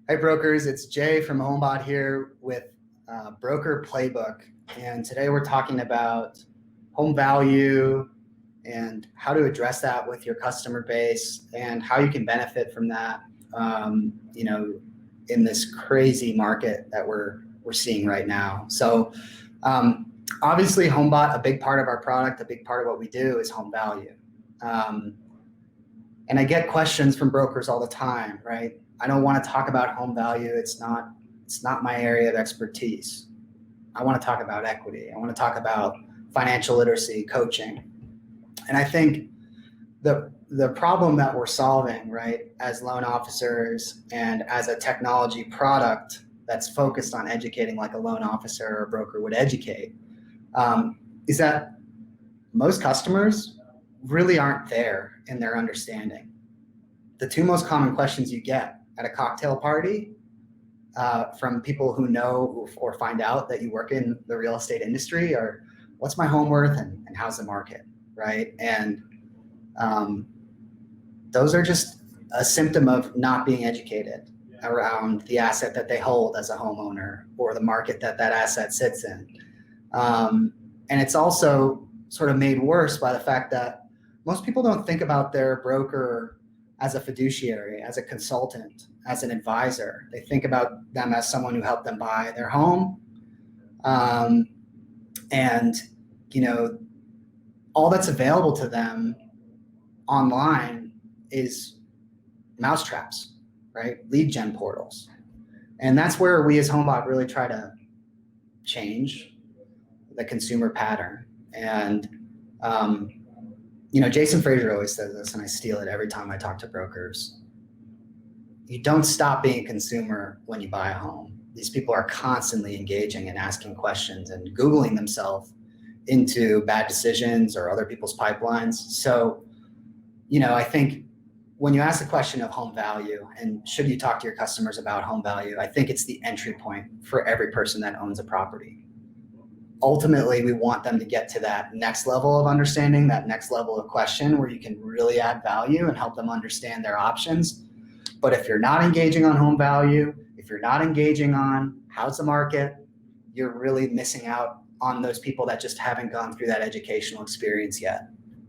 Hi brokers, it's Jay from Homebot here with Broker Playbook. And today we're talking about home value and how to address that with your customer base and how you can benefit from that, in this crazy market that we're seeing right now. So obviously Homebot, a big part of our product, a big part of what we do is home value. And I get questions from brokers all the time, right? I don't want to talk about home value. It's not my area of expertise. I want to talk about equity. I want to talk about financial literacy, coaching. And I think the problem that we're solving, right, as loan officers and as a technology product that's focused on educating like a loan officer or a broker would educate, is that most customers really aren't there in their understanding. The two most common questions you get at a cocktail party from people who know or find out that you work in the real estate industry are, what's my home worth and how's the market, right? And those are just a symptom of not being educated around the asset that they hold as a homeowner or the market that asset sits in. And it's also sort of made worse by the fact that most people don't think about their broker as a fiduciary, as a consultant, as an advisor. They think about them as someone who helped them buy their home. And, all that's available to them online is mousetraps, right? Lead gen portals. And that's where we as Homebot really try to change the consumer pattern. And, Jason Fraser always says this, and I steal it every time I talk to brokers. You don't stop being a consumer when you buy a home. These people are constantly engaging and asking questions and Googling themselves into bad decisions or other people's pipelines. So, I think when you ask the question of home value and should you talk to your customers about home value, I think it's the entry point for every person that owns a property. Ultimately, we want them to get to that next level of understanding, that next level of question where you can really add value and help them understand their options. But if you're not engaging on home value, if you're not engaging on how's the market, you're really missing out on those people that just haven't gone through that educational experience yet.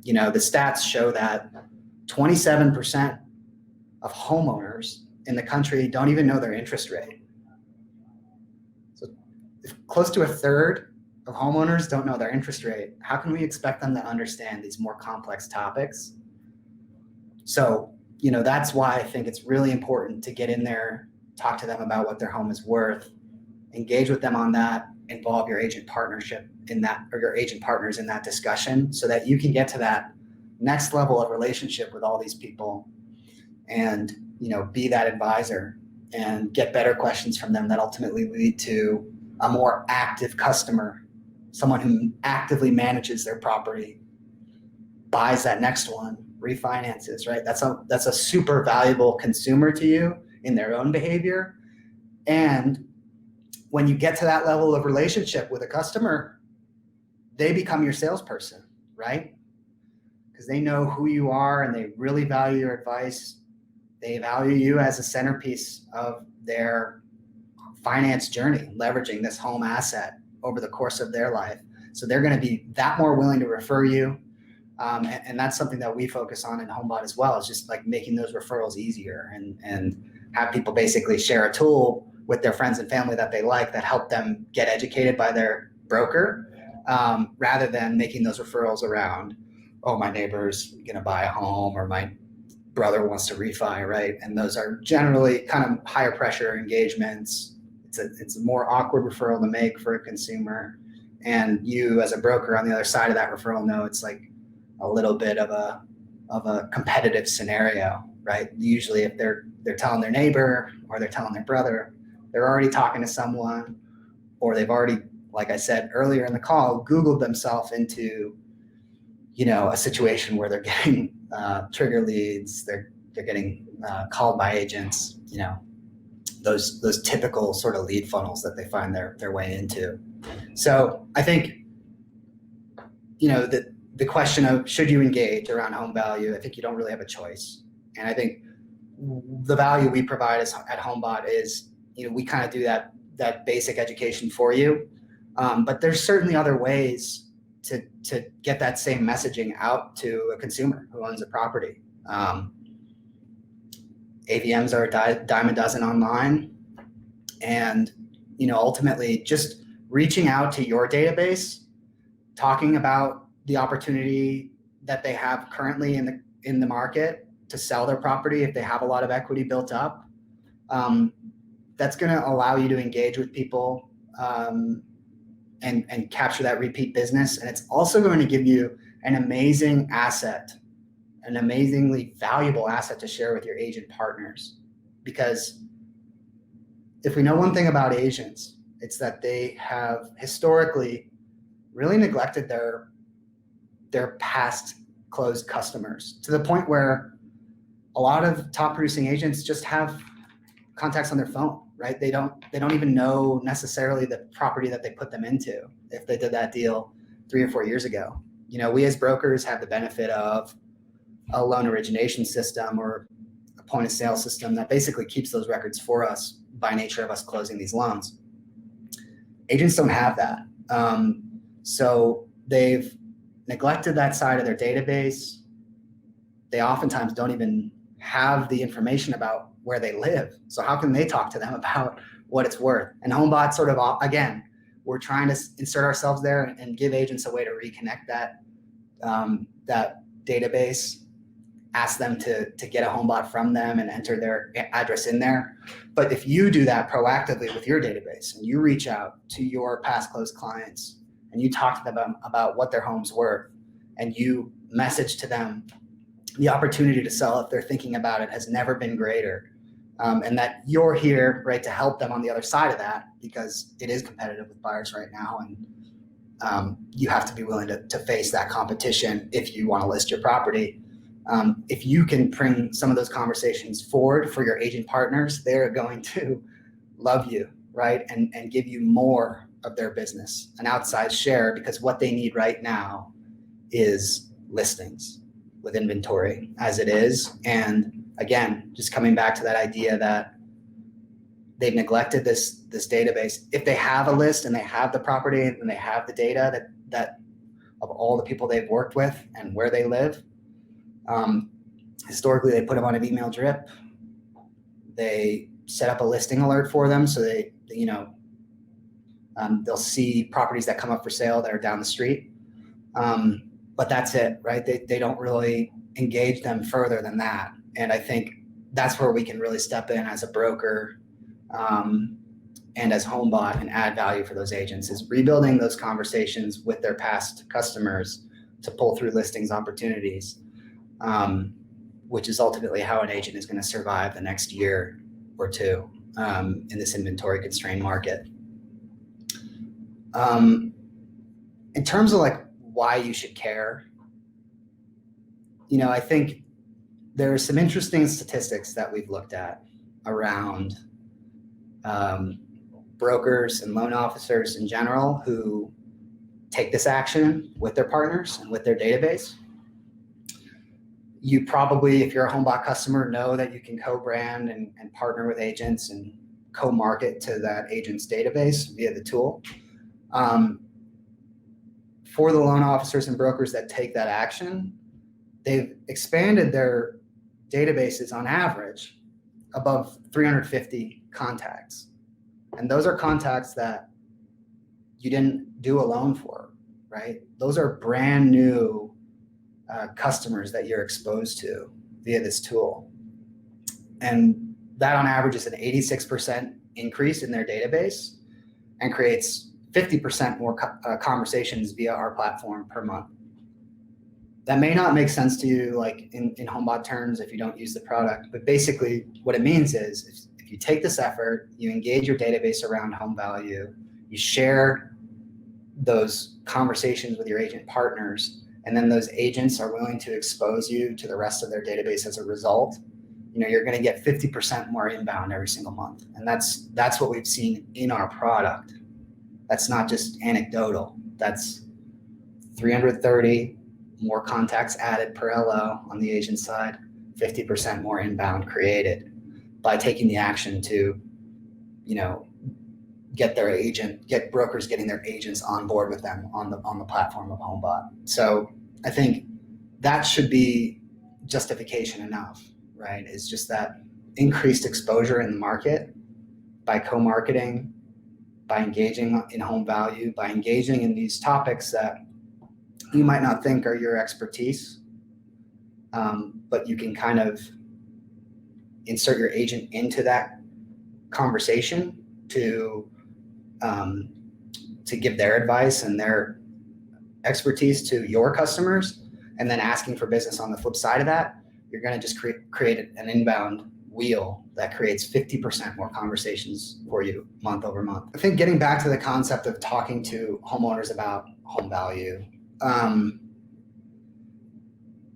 The stats show that 27% of homeowners in the country don't even know their interest rate. So if close to a third of homeowners don't know their interest rate, how can we expect them to understand these more complex topics? So, that's why I think it's really important to get in there, talk to them about what their home is worth, engage with them on that, involve your agent partnership in that, or your agent partners in that discussion, so that you can get to that next level of relationship with all these people and, be that advisor and get better questions from them that ultimately lead to a more active customer, someone who actively manages their property, buys that next one, refinances, right? That's a super valuable consumer to you in their own behavior. And when you get to that level of relationship with a customer, they become your salesperson, right? Because they know who you are and they really value your advice. They value you as a centerpiece of their finance journey, leveraging this home asset over the course of their life. So they're going to be that more willing to refer you. And that's something that we focus on in Homebot as well, is just like making those referrals easier and have people basically share a tool with their friends and family that they like that help them get educated by their broker, rather than making those referrals around, oh, my neighbor's going to buy a home or my brother wants to refi, right? And those are generally kind of higher pressure engagements. It's a more awkward referral to make for a consumer. And you as a broker on the other side of that referral know it's like a little bit of a competitive scenario, right? Usually if they're telling their neighbor or they're telling their brother, they're already talking to someone, or they've already, like I said earlier in the call, Googled themselves into, a situation where they're getting trigger leads, they're getting called by agents, those typical sort of lead funnels that they find their way into. So I think, the question of should you engage around home value, I think you don't really have a choice. And I think the value we provide at Homebot is, we kind of do that basic education for you. But there's certainly other ways to get that same messaging out to a consumer who owns a property. AVMs are a dime a dozen online, and ultimately just reaching out to your database, talking about the opportunity that they have currently in the market to sell their property if they have a lot of equity built up. That's going to allow you to engage with people and capture that repeat business. And it's also going to give you an amazing asset, an amazingly valuable asset to share with your agent partners. Because if we know one thing about agents, it's that they have historically really neglected their past closed customers, to the point where a lot of top producing agents just have contacts on their phone, right? They don't even know necessarily the property that they put them into if they did that deal 3 or 4 years ago. We as brokers have the benefit of a loan origination system or a point of sale system that basically keeps those records for us by nature of us closing these loans. Agents don't have that. So they've neglected that side of their database. They oftentimes don't even have the information about where they live. So how can they talk to them about what it's worth? And Homebot sort of, again, we're trying to insert ourselves there and give agents a way to reconnect that database, ask them to get a Homebot from them and enter their address in there. But if you do that proactively with your database and you reach out to your past closed clients and you talk to them about what their home's worth, and you message to them the opportunity to sell if they're thinking about it has never been greater, and that you're here, right, to help them on the other side of that, because it is competitive with buyers right now, and you have to be willing to face that competition if you want to list your property. If you can bring some of those conversations forward for your agent partners, they're going to love you, right, and give you more of their business, an outsized share, because what they need right now is listings with inventory as it is. And again, just coming back to that idea that they've neglected this database. If they have a list and they have the property and they have the data that of all the people they've worked with and where they live, historically they put them on an email drip. They set up a listing alert for them, so they'll see properties that come up for sale that are down the street. But that's it, right? They don't really engage them further than that. And I think that's where we can really step in as a broker and as Homebot and add value for those agents, is rebuilding those conversations with their past customers to pull through listings opportunities, which is ultimately how an agent is going to survive the next year or two in this inventory constrained market. In terms of why you should care, I think there are some interesting statistics that we've looked at around brokers and loan officers in general who take this action with their partners and with their database. You probably, if you're a Homebot customer, know that you can co-brand and partner with agents and co-market to that agent's database via the tool. For the loan officers and brokers that take that action, they've expanded their databases on average above 350 contacts. And those are contacts that you didn't do a loan for, right? Those are brand new customers that you're exposed to via this tool. And that on average is an 86% increase in their database and creates 50% more conversations via our platform per month. That may not make sense to you in Homebot terms if you don't use the product, but basically what it means is if you take this effort, you engage your database around home value, you share those conversations with your agent partners, and then those agents are willing to expose you to the rest of their database as a result, you're going to get 50% more inbound every single month. And that's what we've seen in our product. That's not just anecdotal. That's 330 more contacts added per LO on the agent side, 50% more inbound created by taking the action to, get brokers getting their agents on board with them on the platform of Homebot. So I think that should be justification enough, right? It's just that increased exposure in the market by co-marketing, by engaging in home value, by engaging in these topics that you might not think are your expertise, but you can kind of insert your agent into that conversation to give their advice and their expertise to your customers, and then asking for business on the flip side of that. You're going to just create an inbound wheel that creates 50% more conversations for you month over month. I think getting back to the concept of talking to homeowners about home value,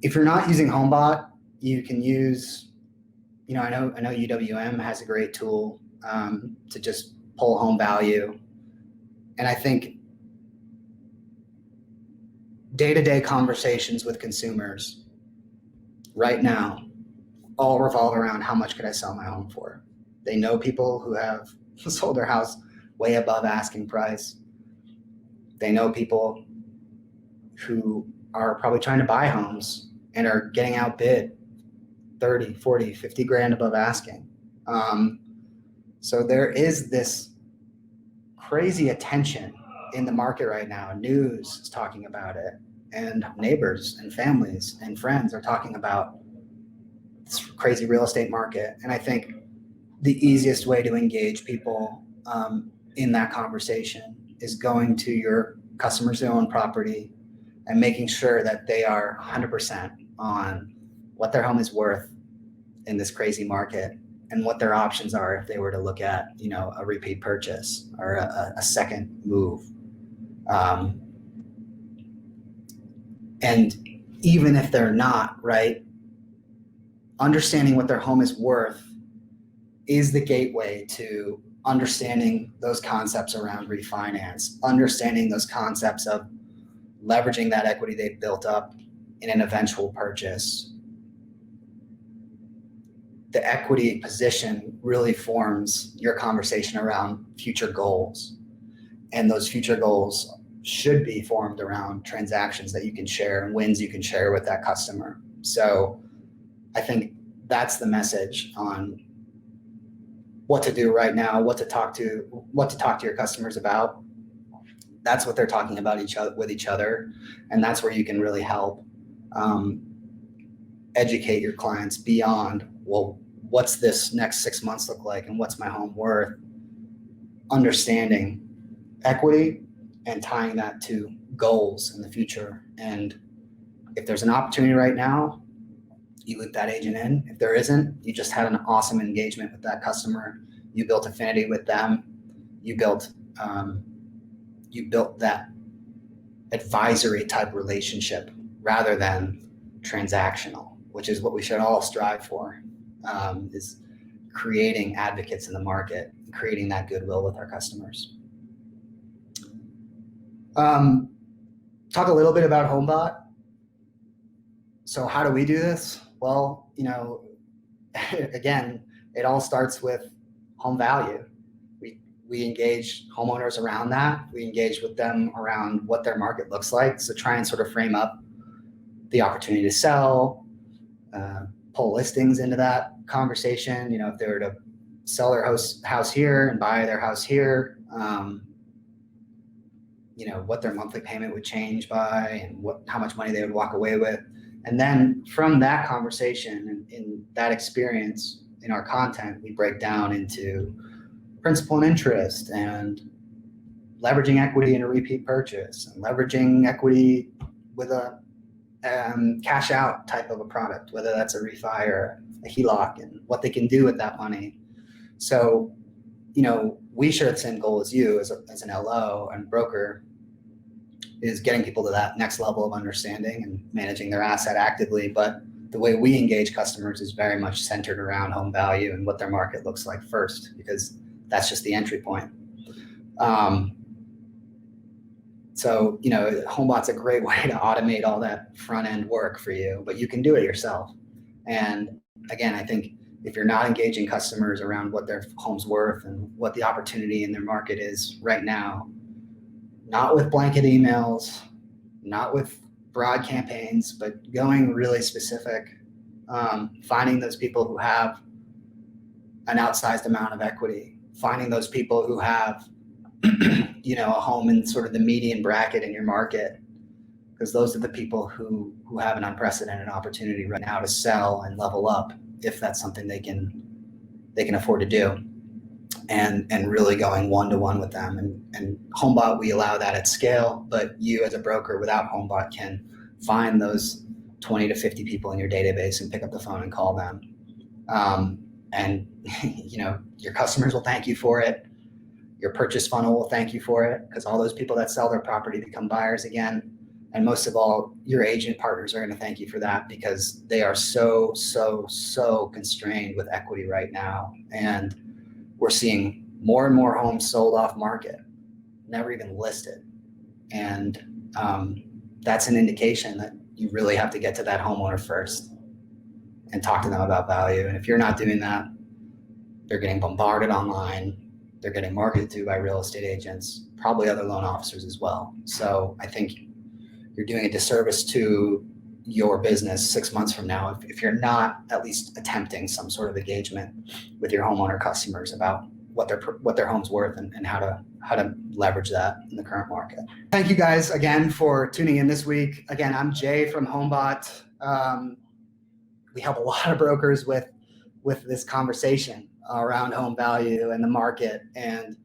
if you're not using Homebot, you can use, I know UWM has a great tool to just pull home value. And I think day-to-day conversations with consumers right now all revolve around how much could I sell my home for? They know people who have sold their house way above asking price. They know people who are probably trying to buy homes and are getting outbid 30, 40, 50 grand above asking. So there is this crazy attention in the market right now. News is talking about it, and neighbors and families and friends are talking about this crazy real estate market. And I think the easiest way to engage people in that conversation is going to your customers who own property and making sure that they are 100% on what their home is worth in this crazy market and what their options are if they were to look at, a repeat purchase or a second move. And even if they're not, right, understanding what their home is worth is the gateway to understanding those concepts around refinance, understanding those concepts of leveraging that equity they've built up in an eventual purchase. The equity position really forms your conversation around future goals. And those future goals should be formed around transactions that you can share and wins you can share with that customer. So I think that's the message on what to do right now, what to talk to your customers about. That's what they're talking about with each other. And that's where you can really help educate your clients beyond, well, what's this next 6 months look like and what's my home worth? Understanding equity and tying that to goals in the future. And if there's an opportunity right now, you loop that agent in. If there isn't, you just had an awesome engagement with that customer. You built affinity with them. You built that advisory type relationship rather than transactional, which is what we should all strive for, is creating advocates in the market, creating that goodwill with our customers. Talk a little bit about Homebot. So how do we do this? Well, again, it all starts with home value. We engage homeowners around that. We engage with them around what their market looks like. So try and sort of frame up the opportunity to sell, pull listings into that conversation. If they were to sell their house here and buy their house here, what their monthly payment would change by and how much money they would walk away with. And then from that conversation and in that experience in our content, we break down into principal and interest and leveraging equity in a repeat purchase and leveraging equity with a cash out type of a product, whether that's a refi or a HELOC, and what they can do with that money. So, we share the same goal as you as an LO and broker, is getting people to that next level of understanding and managing their asset actively. But the way we engage customers is very much centered around home value and what their market looks like first, because that's just the entry point. So, Homebot's a great way to automate all that front end work for you, but you can do it yourself. And again, I think if you're not engaging customers around what their home's worth and what the opportunity in their market is right now, not with blanket emails, not with broad campaigns, but going really specific, finding those people who have an outsized amount of equity, finding those people who have, a home in sort of the median bracket in your market, because those are the people who have an unprecedented opportunity right now to sell and level up if that's something they can afford to do, and really going one-to-one with them. And Homebot, we allow that at scale, but you as a broker without Homebot can find those 20 to 50 people in your database and pick up the phone and call them. And your customers will thank you for it. Your purchase funnel will thank you for it, because all those people that sell their property become buyers again. And most of all, your agent partners are going to thank you for that, because they are so constrained with equity right now. And we're seeing more and more homes sold off market, never even listed. And that's an indication that you really have to get to that homeowner first and talk to them about value. And if you're not doing that, they're getting bombarded online. They're getting marketed to by real estate agents, probably other loan officers as well. So I think you're doing a disservice to your business 6 months from now if you're not at least attempting some sort of engagement with your homeowner customers about what their home's worth and how to leverage that in the current market. Thank you guys again for tuning in this week. Again, I'm Jay from Homebot. We help a lot of brokers with this conversation around home value and the market, and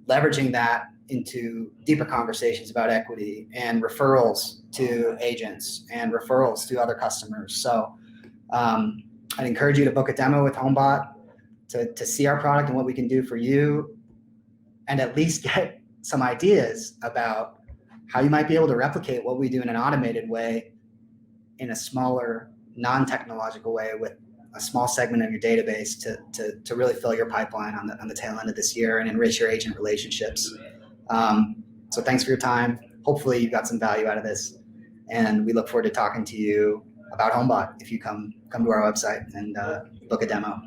leveraging that into deeper conversations about equity and referrals to agents and referrals to other customers. So I'd encourage you to book a demo with Homebot to see our product and what we can do for you, and at least get some ideas about how you might be able to replicate what we do in an automated way in a smaller, non-technological way with a small segment of your database to really fill your pipeline on the tail end of this year and enrich your agent relationships. So thanks for your time. Hopefully you got some value out of this, and we look forward to talking to you about Homebot if you come to our website and book a demo.